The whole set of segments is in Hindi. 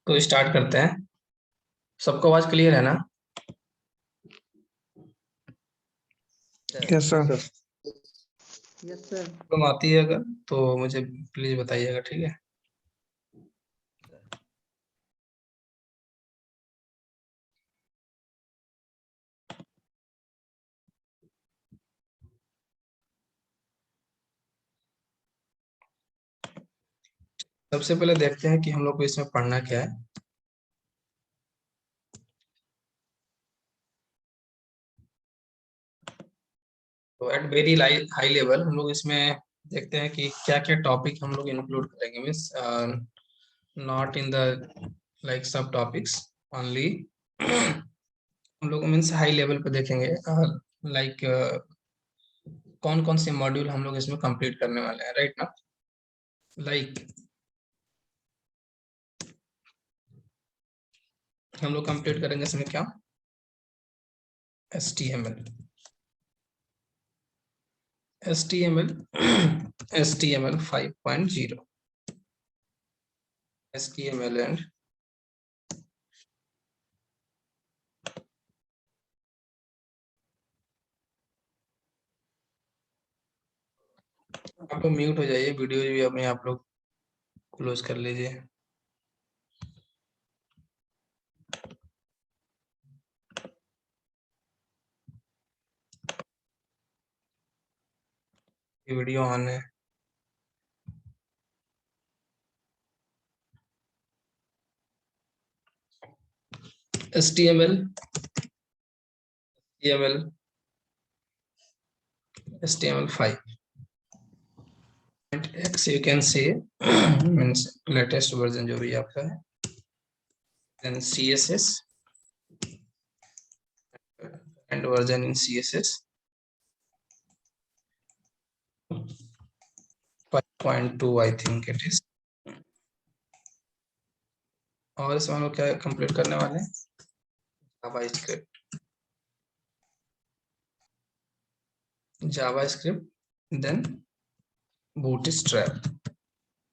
तो स्टार्ट करते हैं। सबको आवाज क्लियर है ना? Yes sir. Yes sir. तुम आती है अगर तो मुझे प्लीज बताइएगा, ठीक है? सबसे पहले देखते हैं कि हम लोग को इसमें पढ़ना क्या है। तो एट वेरी हाई लेवल हम लोग इसमें देखते हैं कि क्या क्या टॉपिक हम लोग इंक्लूड करेंगे। Means not in the like सब टॉपिक्स ओनली। हम लोग मीन्स हाई लेवल पे देखेंगे लाइक कौन कौन से मॉड्यूल हम लोग इसमें कंप्लीट करने वाले हैं, राइट ना? लाइक हम लोग कंप्लीट करेंगे इसमें क्या? HTML, HTML 5.0, HTML and आप लोग म्यूट हो जाइए, वीडियो भी अपने आप लोग क्लोज कर लीजिए। ये वीडियो ऑन है। HTML, HTML5 X you can say means latest version जो भी आपका है। Then CSS and version in CSS 5.2 I think it is। और इसमें हम लोग क्या कंप्लीट करने वाले हैं? JavaScript, then Bootstrap,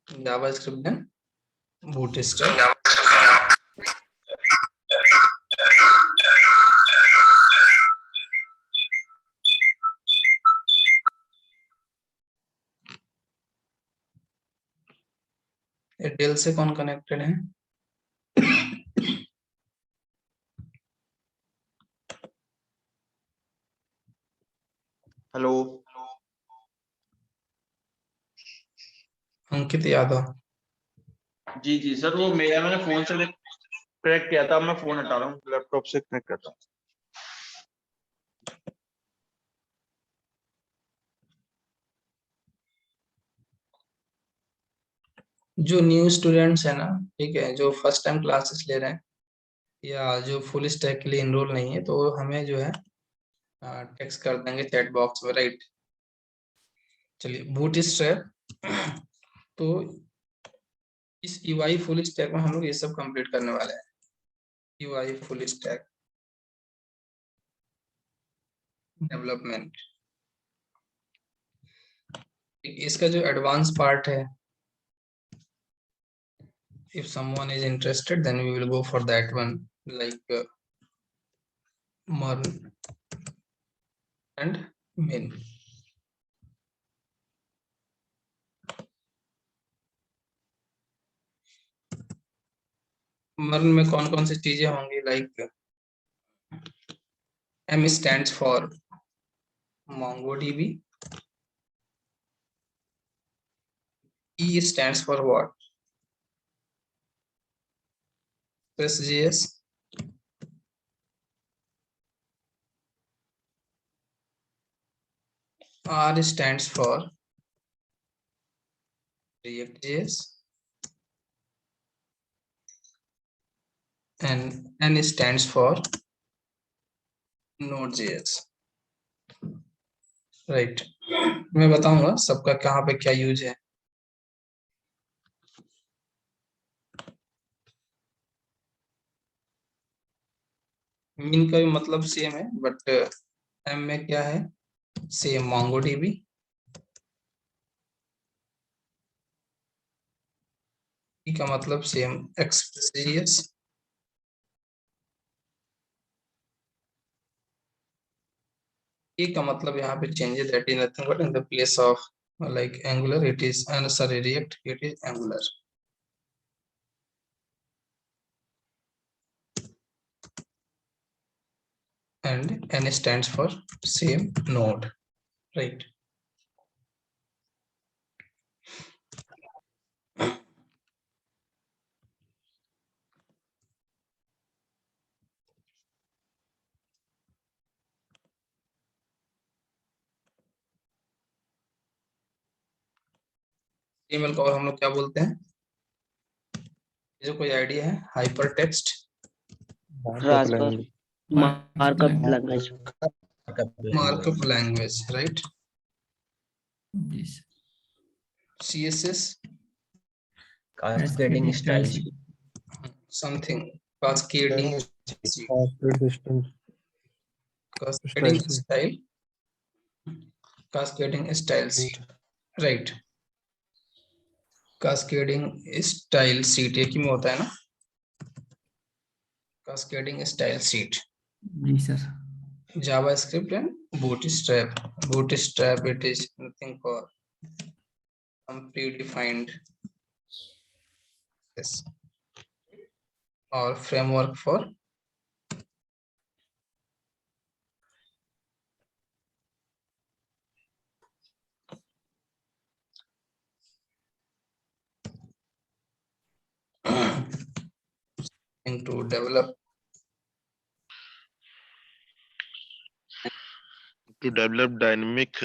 JavaScript then Bootstrap। Airtel से कौन कनेक्टेड है? हेलो। अंकित यादव। जी जी सर, वो मैंने फोन से कनेक्ट किया था, मैं फोन हटा रहा हूँ, लैपटॉप से कनेक्ट करता हूँ। जो न्यू स्टूडेंट्स है ना, ठीक है, जो फर्स्ट टाइम क्लासेस ले रहे हैं या जो फुल स्टैक के लिए इनरोल नहीं है, तो हमें जो है टेक्स्ट कर देंगे चैट बॉक्स में, राइट? चलिए बूटस्ट्रैप। तो इस यूआई फुल स्टैक में हम लोग ये सब कंप्लीट करने वाले हैं। यूआई फुल स्टैक डेवलपमेंट, इसका जो एडवांस पार्ट है, if someone is interested then we will go for that one, like MERN and min। MERN में कौन कौन सी चीजें होंगी? Like M stands for MongoDB, E stands for what? Express.js, R stands for React.js, and N stands for Node.js, right? मैं बताऊंगा सबका कहाँ पे क्या यूज है। मीन का भी मतलब सेम है, बट एम में क्या है? सेम MongoDB, ई का मतलब सेम, एक्सप्रेस, ए का मतलब यहाँ पे changes, that is nothing but in the place of like angular it is, and sorry, react, it is angular. And n stands for same node, right? Email को और हम लोग क्या बोलते हैं, जो कोई आइडिया है? हाइपर टेक्स्ट, ट्रांसफर, मार्कअप हाँ, लैंग्वेज। Markup language, right? जी sir. CSS, Cascading style. something, cascading, cascading style, cascading style sheet, right? cascading style sheet एक ही में होता है ना, cascading style sheet. जी sir. JavaScript and Bootstrap. Bootstrap, it is nothing for some predefined, yes, or framework for to develop dynamic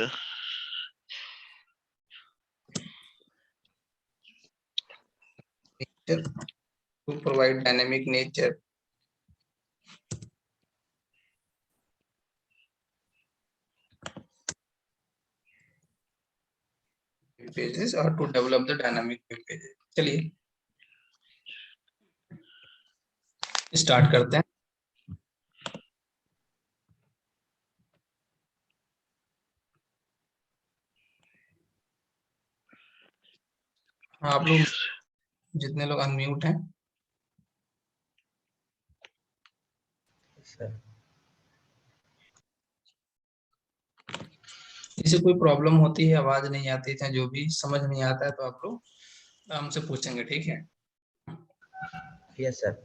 nature, to provide dynamic nature. Pages, or to develop the dynamic web pages. चलिए स्टार्ट करते हैं। हाँ, आप लोग जितने लोग अनम्यूट हैं, किसी कोई प्रॉब्लम होती है, आवाज नहीं आती है, जो भी समझ नहीं आता है, तो आप लोग हमसे पूछेंगे, ठीक है? Yes sir.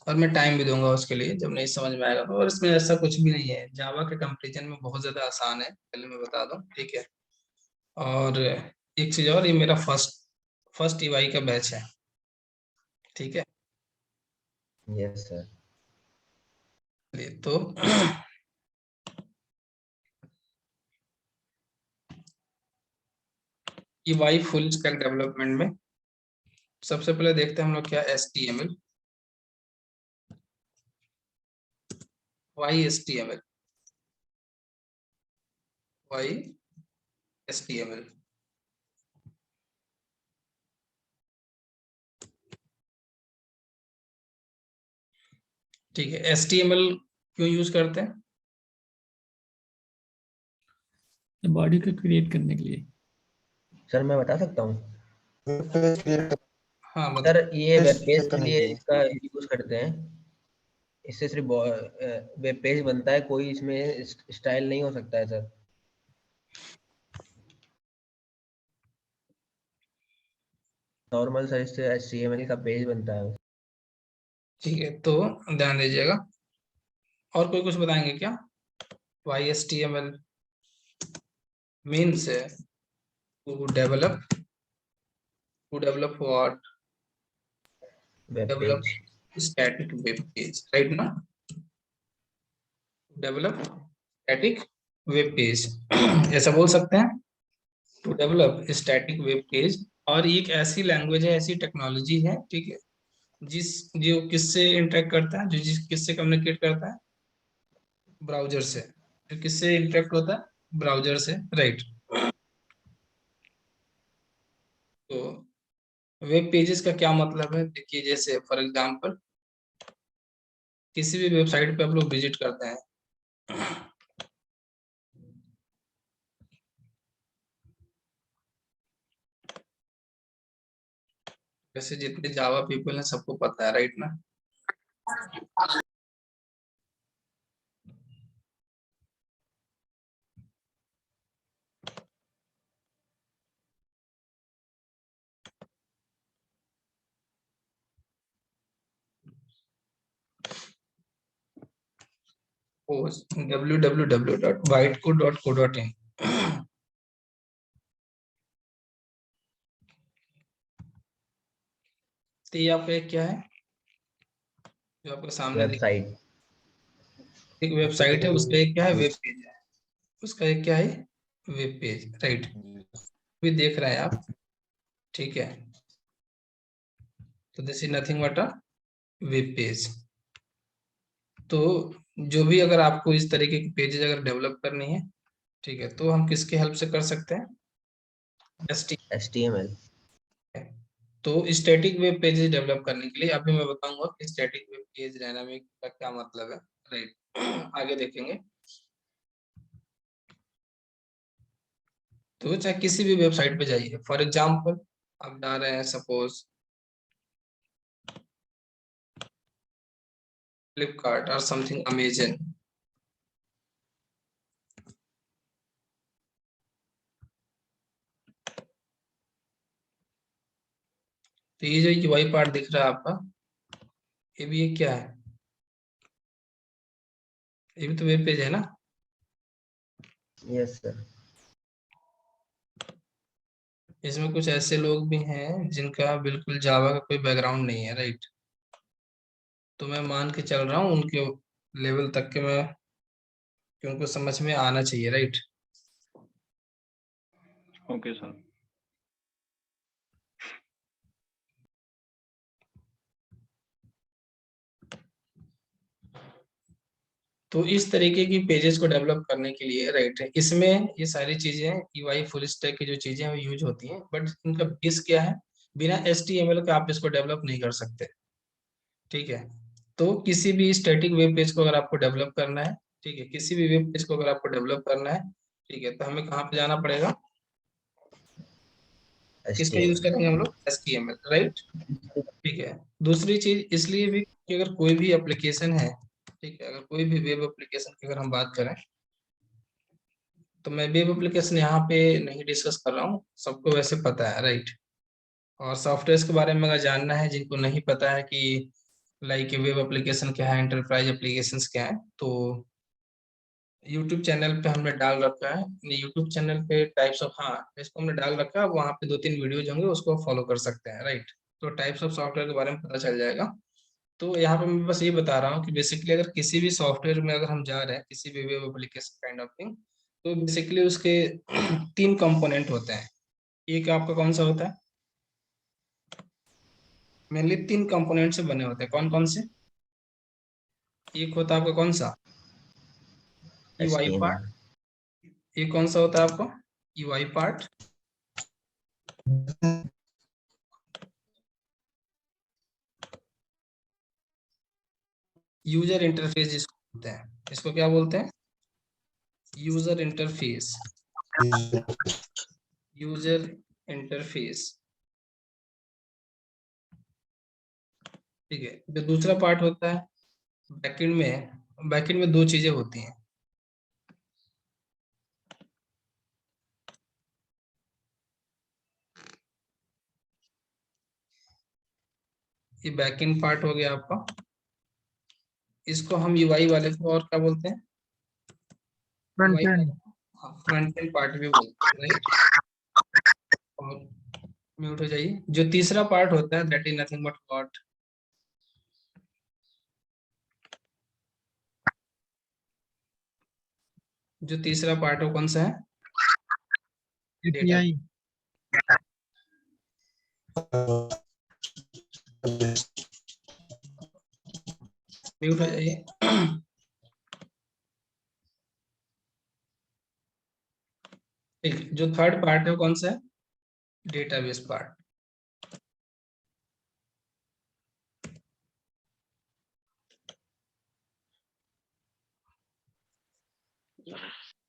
और मैं टाइम भी दूंगा उसके लिए, जब नहीं समझ में आएगा तो। और इसमें ऐसा कुछ भी नहीं है, जावा के कंपैरिजन में बहुत ज्यादा आसान है, पहले मैं बता दूं, ठीक है? और एक चीज और, ये मेरा फर्स्ट EY का बैच है, ठीक है? Yes sir. तो EY फुल स्टैक डेवलपमेंट में सबसे पहले देखते हैं हम लोग क्या, HTML, YHTML, YHTML, ठीक है? HTML क्यों यूज करते हैं? बॉडी को क्रिएट करने के लिए। सर मैं बता सकता हूँ। हाँ मतलब सर ये वेब पेज के लिए इसका यूज करते हैं। इससे सिर्फ वेब पेज बनता है, कोई इसमें स्टाइल नहीं हो सकता है सर। नॉर्मल सर इससे HTML का पेज बनता है। ठीक है, तो ध्यान दीजिएगा। और कोई कुछ बताएंगे क्या? YHTML means to develop what? Web Develop page. static web page, right? ना, develop static web page ऐसा बोल सकते हैं, to develop static web page। और ये एक ऐसी लैंग्वेज है, ऐसी टेक्नोलॉजी है, ठीक है, जो किससे इंटरेक्ट करता है, जो किससे कम्युनिकेट करता है? ब्राउजर से। जो किससे इंटरेक्ट होता है? ब्राउजर से, राइट? तो वेब पेजेस का क्या मतलब है? देखिए, जैसे फॉर एग्जांपल किसी भी वेबसाइट पे आप लोग विजिट करते हैं, वैसे जितने जावा पीपल हैं सबको पता है, राइट ना? www.whitecode.co.in। तो ये आपका एक क्या है जो आपके सामने दिख, वेबसाइट। एक वेबसाइट है, उसका एक क्या है, वेब पेज है। उसका एक क्या है, वेब पेज, राइट? भी देख रहे हैं आप, ठीक है? तो this is nothing but a web page. तो जो भी अगर आपको इस तरीके की पेजेस अगर डेवलप करनी है, ठीक है, तो हम किसके हेल्प से कर सकते हैं? HTML। तो स्टैटिक वेब पेजेस डेवलप करने के लिए अभी मैं बताऊंगा कि स्टैटिक वेब पेज डायनामिक का क्या मतलब है, राइट? आगे देखेंगे। तो चाहे किसी भी वेबसाइट पे जाइए, फॉर एग्जांपल आप जा रहे हैं सपोज फ्लिपकार्ट और समथिंग अमेजन, तो ये जो यूआई पार्ट दिख रहा है आपका, ये भी एक क्या है, ये भी तो वेब पेज है ना? Yes sir. इसमें कुछ ऐसे लोग भी हैं जिनका बिल्कुल जावा का कोई बैकग्राउंड नहीं है, राइट? तो मैं मान के चल रहा हूँ उनके लेवल तक के मैं, कि उनको समझ में आना चाहिए, राइट? Okay sir. तो इस तरीके की पेजेस को डेवलप करने के लिए, राइट, इसमें ये सारी चीजें यूआई फुल स्टैक की जो चीजें हैं वो यूज होती हैं, बट इनका बेस क्या है? बिना एचटीएमएल के आप इसको डेवलप नहीं कर सकते, ठीक है? तो किसी भी स्टैटिक वेब पेज को अगर आपको डेवलप करना है, ठीक है, किसी भी वेब पेज को अगर आपको डेवलप करना है, ठीक है, तो हमें कहाँ पे जाना पड़ेगा? किसका यूज HTML। करेंगे हम लोग? HTML, right? ठीक है। दूसरी चीज इसलिए भी कि अगर कोई भी एप्लीकेशन है, ठीक है, अगर कोई भी वेब एप्लीकेशन की अगर हम बात करें, तो मैं वेब एप्लीकेशन यहाँ पे नहीं डिस्कस कर रहा हूँ, सबको वैसे पता है, राइट? और सॉफ्टवेयर के बारे में अगर जानना है, जिनको नहीं पता है कि लाइक वेब एप्लीकेशन क्या है, एंटरप्राइज एप्लीकेशन क्या है, तो यूट्यूब चैनल पे हमने डाल रखा है, यूट्यूब चैनल पे टाइप्स ऑफ, हाँ, इसको हमने डाल रखा है, वहाँ पे 2-3 वीडियोज होंगे, उसको फॉलो कर सकते हैं, राइट? तो टाइप्स ऑफ सॉफ्टवेयर के बारे में पता चल जाएगा। तो यहाँ पे मैं बस ये बता रहा हूँ कि बेसिकली अगर किसी भी सॉफ्टवेयर में अगर हम जा रहे हैं, किसी भी web application kind of thing, तो बेसिकली उसके 3 कंपोनेंट होते हैं। एक आपका कौन सा होता है? मेनली 3 कंपोनेंट से बने होते हैं। कौन कौन से? एक होता है आपका कौन सा? UI part. HTML। एक कौन सा होता है आपका? UI part. यूजर इंटरफेस जिसको बोलते हैं, इसको क्या बोलते हैं? User interface. यूजर इंटरफेस, ठीक है। जो दूसरा पार्ट होता है बैकएंड में, बैकएंड में 2 चीजें होती हैं। ये बैकएंड पार्ट हो गया आपका, इसको हम यूआई वाले को और क्या बोलते हैं? यूआई फ्रंट एंड पार्ट भी बोलते हैं, राइट? और म्यूट हो जाइए। जो तीसरा पार्ट होता है that is nothing but what? जो तीसरा पार्ट है वो कौन सा है? डेटा। API। म्यूट हो जाइए। ठीक, जो थर्ड पार्ट है वो कौन सा है? Database part.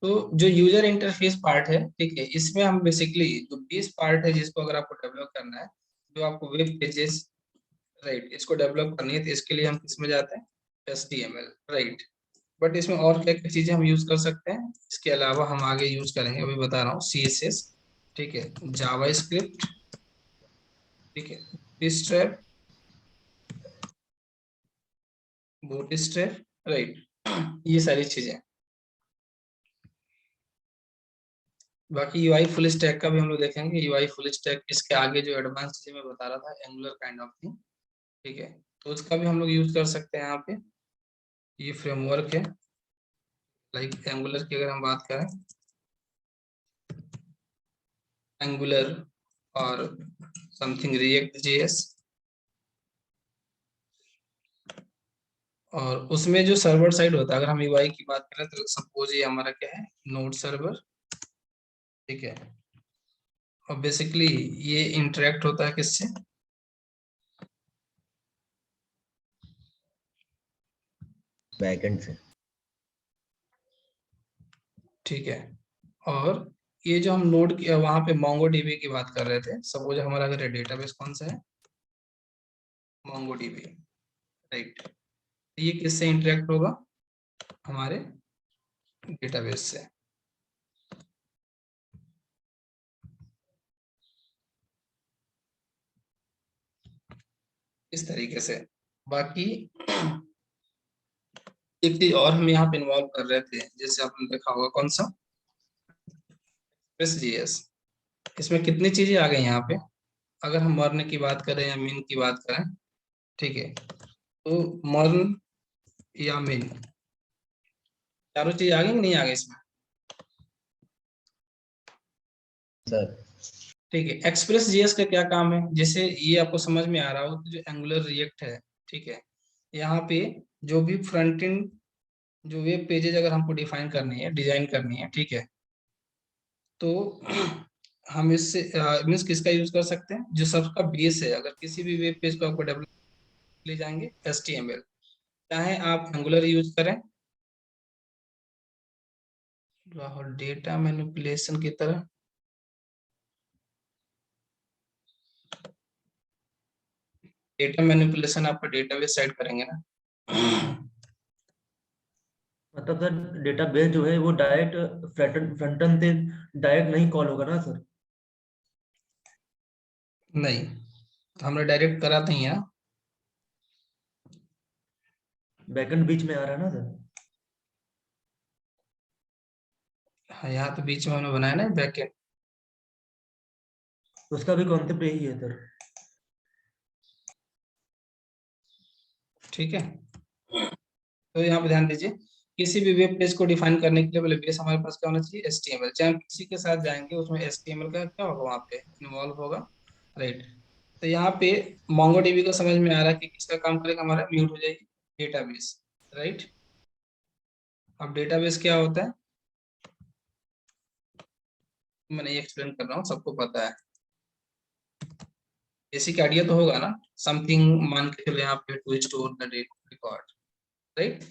तो जो यूजर इंटरफेस पार्ट है, ठीक है, इसमें हम बेसिकली जो बेस पार्ट है जिसको अगर आपको डेवलप करना है, जो आपको वेब पेजेस, राइट, इसको डेवलप करनी है तो इसके लिए हम किस में जाते हैं, HTML, राइट। बट इसमें और क्या क्या चीजें हम यूज कर सकते हैं, इसके अलावा हम आगे यूज करेंगे, अभी बता रहा हूँ, CSS, ठीक है, जावास्क्रिप्ट, ठीक है, बूटस्ट्रैप, राइट, ये सारी चीजें। बाकी UI फुल स्टैक का भी हम लोग देखेंगे, UI फुल स्टैक, इसके आगे जो एडवांस चीजें मैं बता रहा था, एंगुलर काइंड ऑफ थिंग, ठीक है, तो उसका भी हम लोग यूज कर सकते हैं यहाँ पे। ये फ्रेमवर्क है, लाइक एंगुलर की अगर हम बात करें, एंगुलर और समथिंग रिएक्ट JS, और उसमें जो सर्वर साइड होता है, अगर हम UI की बात करें तो सपोज ये हमारा क्या है, नोड सर्वर, ठीक है, और बेसिकली ये इंटरेक्ट होता है किससे, बैकएंड से, ठीक है। और ये जो हम नोड की वहां पे MongoDB की बात कर रहे थे, सपोज हमारा अगर डेटाबेस कौन सा है, MongoDB, राइट, ये किससे इंटरेक्ट होगा, हमारे डेटाबेस से। इस तरीके से। बाकी एक चीज और हम यहाँ पे इन्वॉल्व कर रहे थे, जैसे आपने देखा होगा, कौन सा, JS, इसमें कितनी चीजें आ गई यहाँ पे, अगर हम मर्न की बात करें या मिन की बात करें, ठीक है, तो मर्न या मिन, चारों चीज आ गई कि नहीं आ गई इसमें, सर। ठीक है। एक्सप्रेस JS का क्या काम है, जैसे ये आपको समझ में आ रहा हो, जो एंगुलर रिएक्ट है, ठीक है, यहाँ पे जो भी फ्रंट एंड जो वेब पेजेज अगर हमको डिफाइन करनी है, डिजाइन करनी है, ठीक है, तो हम इससे मीन्स किसका यूज कर सकते हैं, जो सबका बेस है, अगर किसी भी वेब पेज को आपको डेवलप ले जाएंगे, HTML, चाहे आप एंगुलर यूज करें और डेटा मैनिपुलेशन की तरह, डेटा मैनिपुलेशन आपका डेटाबेस साइड करेंगे ना, मतलब सर डेटाबेस जो है वो डायरेक्ट फ्रंट एंड से डायरेक्ट नहीं कॉल होगा ना सर? नहीं, तो हमने डायरेक्ट करा नहीं है, बैकएंड बीच में आ रहा है ना सर? हाँ, यहाँ तो बीच में हमने बनाया ना बैकएंड, उसका भी कॉन्सेप्ट यही है सर। ठीक है। तो यहाँ पे ध्यान दीजिए, किसी भी वेब पेज को डिफाइन करने के लिए पहले बेस हमारे पास क्या होना चाहिए, HTML, चाहे हम किसी के साथ जाएंगे उसमें HTML का क्या होगा, वहाँ पे इन्वॉल्व होगा, राइट। तो यहाँ पे MongoDB को समझ में आ रहा है कि किसका काम करेगा, हमारा म्यूट हो जाएगी, डेटाबेस, राइट। अब डेटाबेस क्या होता है, मैं नहीं एक्सप्लेन कर रहा हूँ, सबको पता है, बेसिक आइडिया तो होगा ना, समथिंग मान के चलो यहाँ पे to store the record, right.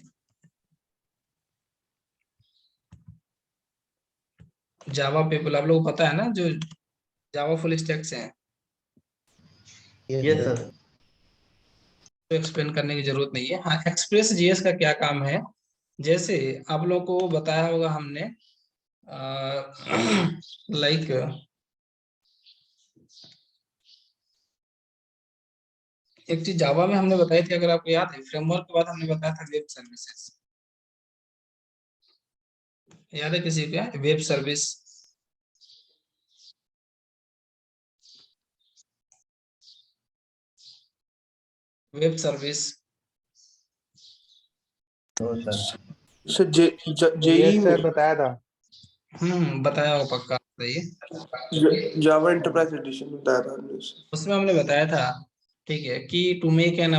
Java people आप लोगों को पता है ना, जो जावा फुल स्टैक से हैं, यस सर। तो एक्सप्लेन करने की जरूरत नहीं है। हाँ, एक्सप्रेस JS का क्या काम है, जैसे आप लोगों को बताया होगा हमने, लाइक एक चीज जावा में हमने बताई थी, अगर आपको याद है, फ्रेमवर्क के बाद हमने बताया था वेब सर्विसेज, याद है किसी को, वेब सर्विस, वेब सर्विस, तो सर सर जेई सर बताया था। बताया होगा पक्का, बताइए। जावा एंटरप्राइज एडिशन बताया था हमने उसे। उसमें हमने बताया था, ठीक है, कि to make an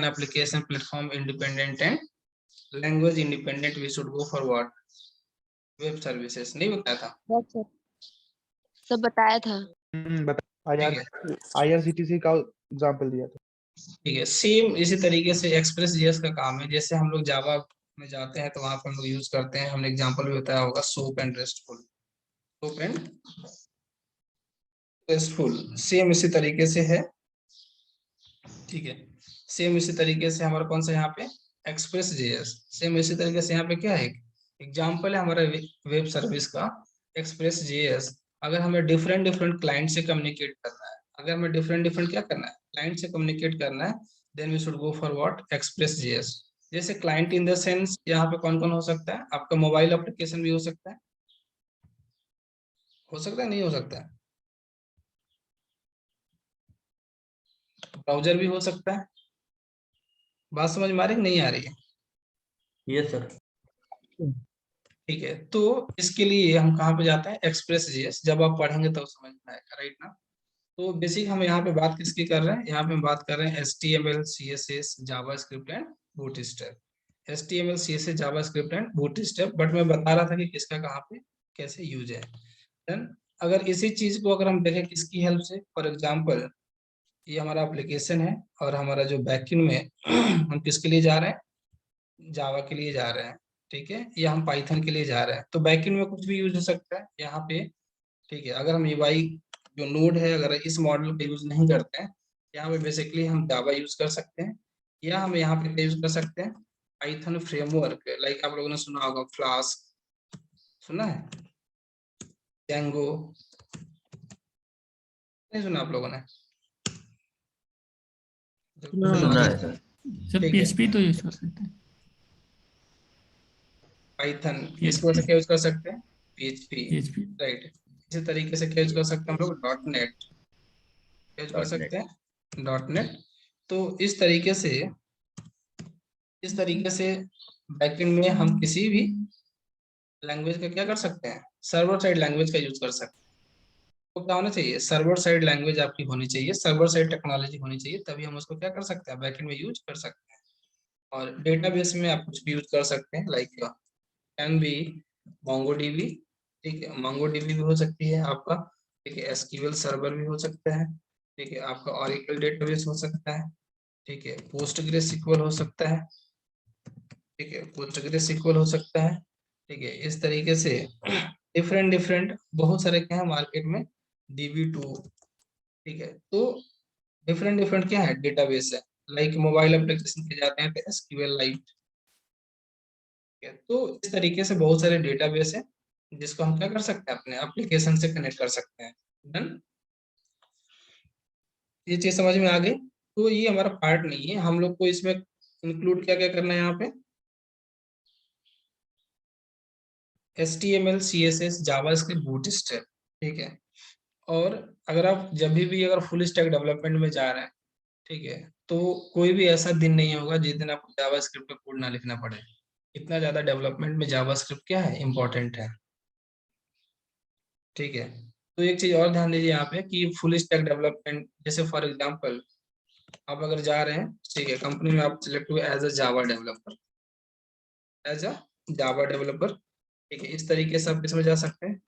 application platform independent and language independent, we should go for what, web services, नहीं बताया था, सब बताया था। ठीक है, IRCTC का एग्जांपल दिया था। ठीक है। सेम इसी तरीके से एक्सप्रेस JS का काम है, जैसे हम लोग जावा में जाते हैं तो वहां पर हम लोग यूज करते हैं, हमने एग्जांपल भी बताया होगा, soap and restful, soap and successful same इसी तरीके से है, ठीक है। सेम इसी तरीके से हमारा कौन सा यहाँ पे एक्सप्रेस जेएस, सेम इसी तरीके से यहाँ पे क्या है, एग्जाम्पल है हमारा वेब सर्विस का एक्सप्रेस जेएस। अगर हमें डिफरेंट डिफरेंट क्लाइंट से कम्युनिकेट करना है, अगर हमें डिफरेंट डिफरेंट क्या करना है, क्लाइंट से कम्युनिकेट करना है, then we should go for what, Express JS. जैसे क्लाइंट इन द सेंस यहाँ पे कौन कौन हो सकता है, आपका मोबाइल एप्लीकेशन भी हो सकता है, नहीं हो सकता है, ब्राउजर भी हो सकता है। बात समझ में आ रही है कि नहीं आ रही है? Yes sir. ठीक है, तो इसके लिए हम कहाँ पे जाते हैं, एक्सप्रेस जेएस। जब आप पढ़ेंगे तब समझ में आएगा, राइट ना। तो बेसिक हम यहाँ पे बात किसकी कर रहे हैं, यहाँ पे हम बात कर रहे हैं HTML CSS JavaScript and bootstrap, HTML CSS JavaScript and bootstrap. But मैं बता रहा था कि किसका कहाँ पे कैसे यूज है। देन अगर इसी चीज को अगर हम देखें किसकी हेल्प से, फॉर एग्जाम्पल ये हमारा एप्लीकेशन है और हमारा जो बैकएंड में हम किसके लिए जा रहे हैं, जावा के लिए जा रहे हैं, ठीक है, या हम पाइथन के लिए जा रहे हैं, तो बैकएंड में कुछ भी यूज हो सकता है यहाँ पे, ठीक है। अगर हम UI जो नोड है, अगर इस मॉडल का यूज नहीं करते हैं, यहाँ पे बेसिकली हम जावा यूज कर सकते हैं, या हम यहाँ पे यूज कर सकते हैं पाइथन फ्रेमवर्क, लाइक आप लोगों ने सुना होगा फ्लास्क, सुना है, डैंगो, नहीं सुना आप लोगों ने? सुना है सर। सर ठीक है। PHP तो यूज कर सकते हैं, पाइथन PHP इसको से क्या यूज कर सकते हैं, PHP, PHP राइट। इसी तरीके से क्या यूज कर सकते हैं हम लोग, .NET यूज कर सकते हैं, .NET। तो इस तरीके से बैकएंड में हम किसी भी लैंग्वेज का क्या कर सकते हैं, सर्वर साइड लैंग्वेज का यूज कर सकते हैं। तो क्या होना चाहिए, सर्वर साइड लैंग्वेज आपकी होनी चाहिए, सर्वर साइड टेक्नोलॉजी होनी चाहिए, तभी हम उसको क्या कर सकते हैं, बैकएंड में यूज कर सकते हैं। और डेटाबेस में आप कुछ भी यूज कर सकते हैं, लाइक कैन बी MongoDB, ठीक है, MongoDB भी हो सकती है आपका, ठीक है, SQL सर्वर भी हो सकता है, ठीक है, आपका Oracle डेटाबेस हो सकता है, ठीक है, PostgreSQL हो सकता है, ठीक है, PostgreSQL हो सकता है, ठीक है। इस तरीके से डिफरेंट डिफरेंट बहुत सारे क्या है मार्केट में, DB2, ठीक है। तो डिफरेंट डिफरेंट क्या है डेटाबेस है, लाइक मोबाइल एप्लीकेशन के जाते हैं तो SQLite, ठीक है। तो इस तरीके से बहुत सारे डेटाबेस है जिसको हम क्या कर सकते हैं, अपने एप्लीकेशन से कनेक्ट कर सकते हैं। डन, ये चीज समझ में आ गई। तो ये हमारा पार्ट नहीं है, हम लोग को इसमें इंक्लूड क्या क्या करना है यहाँ पे, HTML CSS जावास्क्रिप्ट बूटस्ट्रैप, ठीक है। और अगर आप जब भी अगर फुल स्टैक डेवलपमेंट में जा रहे हैं, ठीक है, तो कोई भी ऐसा दिन नहीं होगा जिस दिन आपको जावास्क्रिप्ट का कोड ना लिखना पड़े। इतना ज्यादा डेवलपमेंट में जावास्क्रिप्ट क्या है, इम्पोर्टेंट है, ठीक है। तो एक चीज और ध्यान दीजिए यहाँ पे कि फुल स्टैक डेवलपमेंट, जैसे फॉर एग्जांपल आप अगर जा रहे हैं, ठीक है, कंपनी में आप सिलेक्ट हुए एज अ जावा डेवलपर, ठीक है, इस तरीके से आप इसमें जा सकते हैं,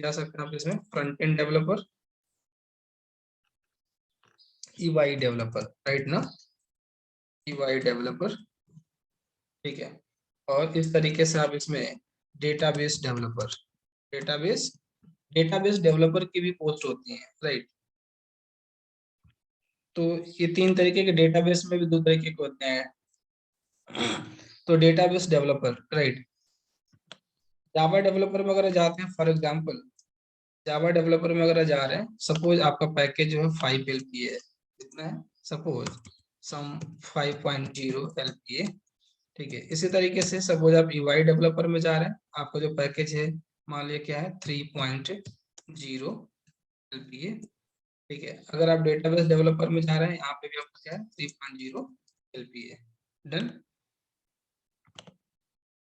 जा सकते हैं आप इसमें front end developer, EY developer, right ना, EY डेवलपर, ठीक है। और इस तरीके से आप इसमें डेटाबेस डेवलपर, डेटाबेस डेवलपर की भी पोस्ट होती है, राइट। तो ये 3 तरीके के डेटाबेस में भी 2 तरीके के होते हैं। तो database developer, right, Java developer में अगर जाते हैं, फॉर एग्जांपल जावा डेवलपर में अगर जा रहे हैं, सपोज आपका पैकेज जो है 5 LPA है, कितना है, सपोज सम 5.0 LPA, ठीक है। इसी तरीके से सपोज आप UI डेवलपर में जा रहे हैं, आपका जो पैकेज है मान लिया क्या है 3.0 LPA, ठीक है। अगर आप डेटाबेस डेवलपर में जा रहे हैं, यहाँ पे भी आपका क्या है 3.0 LPA। Done.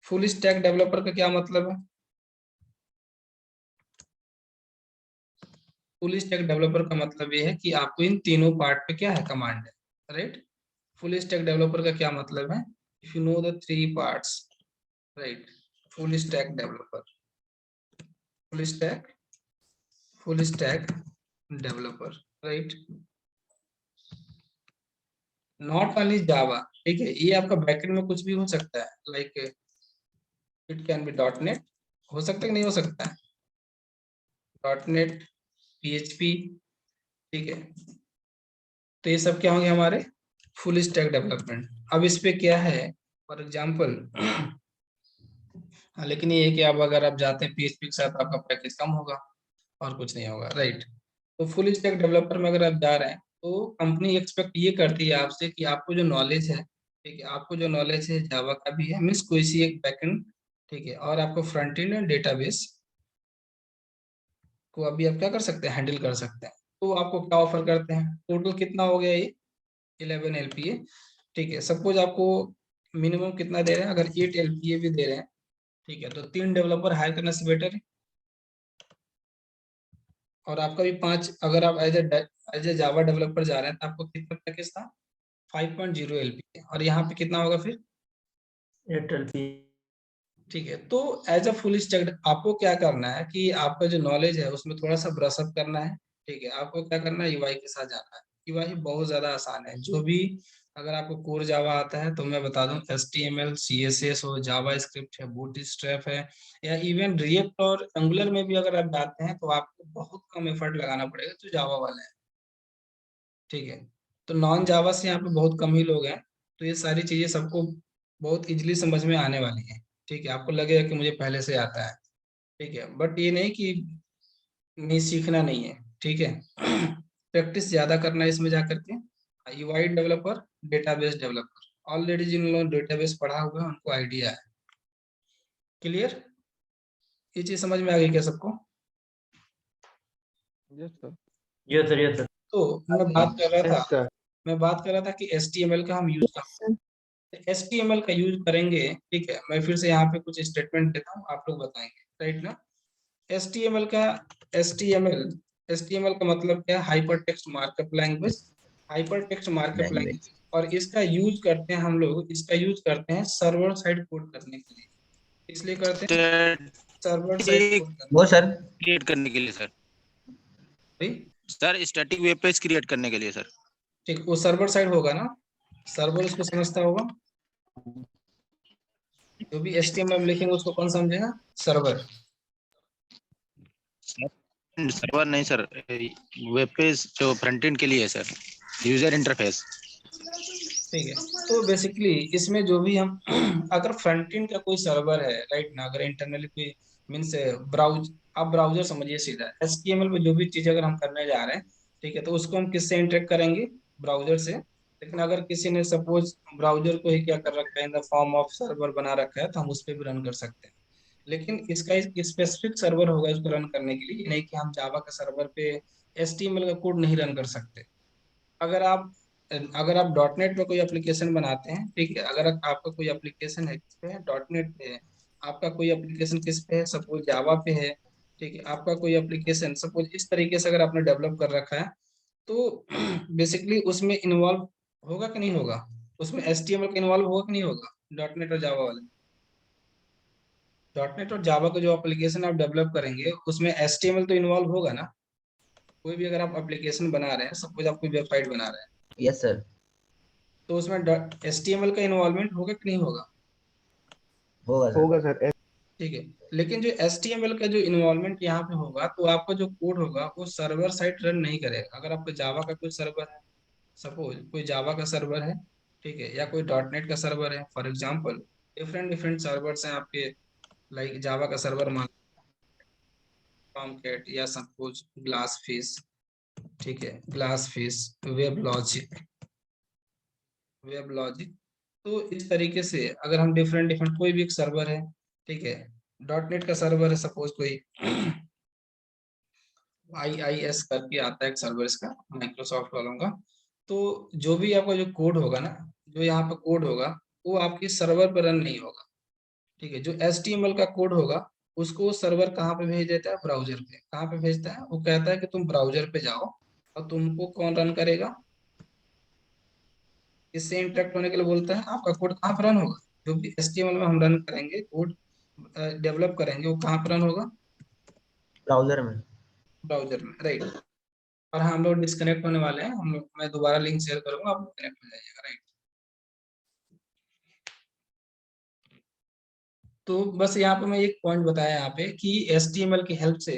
Full stack developer का क्या मतलब है, फुल स्टैक डेवलपर का मतलब ये है कि आपको इन तीनों पार्ट पे क्या है, कमांड है, राइट। फुल स्टैक डेवलपर का क्या मतलब है, if you know the 3 parts, right, full stack developer, full stack developer, right, not only Java, ठीक है। ये आपका बैकएंड में कुछ भी हो सकता है, like it can be .NET, हो सकता है कि नहीं हो सकता है, .NET, PHP, ठीक है। तो ये सब क्या होंगे हमारे फुल स्टैक डेवलपमेंट। अब इस पे क्या है, फॉर एग्जांपल लेकिन ये है कि अब अगर आप जाते हैं PHP के साथ आपका पैकेज कम होगा और कुछ नहीं होगा, राइट। तो फुल स्टैक डेवलपर में अगर आप जा रहे हैं तो कंपनी एक्सपेक्ट ये करती है आपसे कि आपको जो नॉलेज है, ठीक है, आपको जो नॉलेज है जावा का भी है, मीन्स कोई सी एक बैकएंड, ठीक है, और आपको फ्रंट एंड एंड डेटाबेस को अभी आप क्या कर सकते हैं, हैंडल कर सकते हैं। तो आपको क्या ऑफर करते हैं, टोटल कितना हो गया ये 11 LPA, ठीक है। सपोज आपको मिनिमम कितना दे रहे हैं, अगर 8 LPA भी दे रहे हैं, ठीक है, तो 3 डेवलपर हायर करने से बेटर है। और आपका भी 5, अगर आप एज ए जावा डेवलपर जा रहे हैं तो आपको कितना पैकेज था 5.0 LPA, और यहाँ पे कितना होगा फिर 8 LP। ठीक है। तो एज अ फुल स्टैक आपको क्या करना है कि आपका जो नॉलेज है उसमें थोड़ा सा ब्रश अप करना है, ठीक है। आपको क्या करना है, यूआई के साथ जाना है। यूआई बहुत ज्यादा आसान है। जो भी अगर आपको कोर जावा आता है तो मैं बता दूं, HTML CSS हो, जावा स्क्रिप्ट है, बूटस्ट्रैप है, या इवन रिएक्ट और एंगुलर में भी अगर आप जाते हैं तो आपको बहुत कम एफर्ट लगाना पड़ेगा जो जावा वाले हैं, ठीक है। तो नॉन जावा से यहाँ पे बहुत कम ही लोग हैं, तो ये सारी चीजें सबको बहुत इजीली समझ में आने वाली है, ठीक है। आपको लगेगा कि मुझे पहले से आता है, ठीक है, बट ये नहीं कि नहीं सीखना नहीं है, ठीक है। प्रैक्टिस ज्यादा करना है इसमें जाकर के। UI developer, database developer, already जिन लोगों ने डेटाबेस पढ़ा हुआ है उनको आइडिया है। क्लियर, ये चीज समझ में आ गई क्या सबको? Yes sir. Yes sir, yes sir. तो मैं बात कर रहा यस था सर। मैं बात कर रहा था कि HTML का हम यूज Yes, sir. HTML का यूज करेंगे, ठीक है। मैं फिर से यहाँ पे कुछ स्टेटमेंट देता हूँ, आप लोग बताएंगे, राइट ना। HTML का HTML HTML का मतलब क्या है, hyper text markup language, hyper text markup language. और इसका यूज करते हैं हम लोग, इसका यूज करते हैं सर्वर साइड कोड करने के लिए। इसलिए करते हैं सर्वर साइड कोड वो सर क्रिएट करने के लिए सर, भाई, sir static web page create करने के लिए सर। ठीक, वो सर्वर साइड होगा ना, सर्वर उसको समझता होगा। जो भी HTML लिखेंगे उसको कौन समझेगा, सर्वर। सर्वर नहीं सर, वेब पेज जो फ्रंट एंड के लिए है सर, यूजर इंटरफेस। ठीक है। तो बेसिकली इसमें जो भी हम अगर फ्रंट एंड का कोई सर्वर है, राइट ना, अगर इंटरनली कोई मीन्स ब्राउज, आप ब्राउजर समझिए सीधा। HTML में जो भी चीज अगर हम करने जा रहे हैं, ठीक है, तो उसको हम किससे इंटरेक्ट करेंगे, ब्राउजर से। लेकिन अगर किसी ने सपोज ब्राउजर को ही क्या कर रखा है, in the form of server बना रखा है, तो हम उस पर भी रन कर सकते हैं। लेकिन इसका एक स्पेसिफिक सर्वर होगा इसको रन करने के लिए, नहीं कि हम जावा का सर्वर पे HTML का कोड नहीं रन कर सकते। अगर आप डॉट नेट में कोई एप्लीकेशन बनाते हैं, ठीक है, अगर आपका कोई एप्लीकेशन है किस पे है, डॉट नेट पे है, आपका कोई एप्लीकेशन किस पे है, सपोज जावा पे है, ठीक है, आपका कोई एप्लीकेशन सपोज इस तरीके से अगर आपने डेवलप कर रखा है, तो बेसिकली उसमें इन्वॉल्व होगा कि नहीं होगा, उसमें HTML का इन्वॉल्व होगा कि नहीं होगा, डॉट नेट और जावा वाले। डॉट नेट और जावा का जो एप्लीकेशन आप डेवलप करेंगे उसमें HTML तो इन्वॉल्व होगा ना। कोई भी अगर आप एप्लीकेशन बना रहे हैं, सपोज आप कोई वेबसाइट बना रहे हैं, यस सर तो उसमें HTML का इन्वॉल्वमेंट होगा कि नहीं होगा, होगा सर। होगा सर। ठीक है। लेकिन जो HTML का जो इन्वॉल्वमेंट यहाँ पे होगा, तो आपका जो कोड होगा वो सर्वर साइड रन नहीं करेगा। अगर आपको जावा का कोई सर्वर है, सपोज कोई जावा का सर्वर है, ठीक है, या कोई डॉट नेट का सर्वर है, for example different different servers हैं आपके, लाइक जावा का सर्वर मान टॉमकैट, या सपोज ग्लास फिश, ठीक है, glass fish, web logic, web logic. तो इस तरीके से अगर हम डिफरेंट डिफरेंट कोई भी एक सर्वर है, ठीक है, डॉट नेट का सर्वर है, सपोज कोई IIS करके आता है एक सर्वर इसका, माइक्रोसॉफ्ट वालों का। तो जो भी आपका जो कोड होगा ना, जो यहाँ पे कोड होगा, वो आपकी सर्वर पर रन नहीं होगा, ठीक है। जो HTML का कोड होगा उसको सर्वर कहाँ पे भेज देता है, ब्राउजर पे। कहाँ पे भेजता है, वो कहता है कि तुम ब्राउजर पे जाओ, और तुमको कौन रन करेगा, इससे इंटरेक्ट होने के लिए बोलता है आपका कोड कहाँ पर रन होगा। जो भी HTML में हम रन करेंगे, कोड डेवलप करेंगे, वो कहाँ पर रन होगा, ब्राउजर में। ब्राउजर में, राइट। और हाँ, हम लोग डिस्कनेक्ट होने वाले हैं, हम लोग, मैं दोबारा लिंक शेयर करूंगा, आप कनेक्ट हो जाइएगा, राइट। तो बस यहाँ पे मैं एक पॉइंट बताया यहाँ पे कि HTML की हेल्प से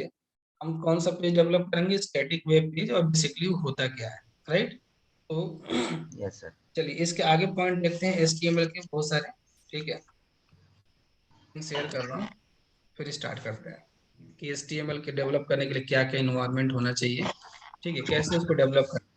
हम कौन सा पेज डेवलप करेंगे, स्टैटिक वेब पेज, और बेसिकली वो होता क्या है, राइट। तो यस सर। चलिए इसके आगे पॉइंट देखते हैं, HTML के बहुत सारे, ठीक है, शेयर कर रहा हूँ, फिर स्टार्ट करते हैं कि HTML के डेवलप करने के लिए क्या क्या इन्वायरमेंट होना चाहिए, ठीक है, कैसे उसको डेवलप करना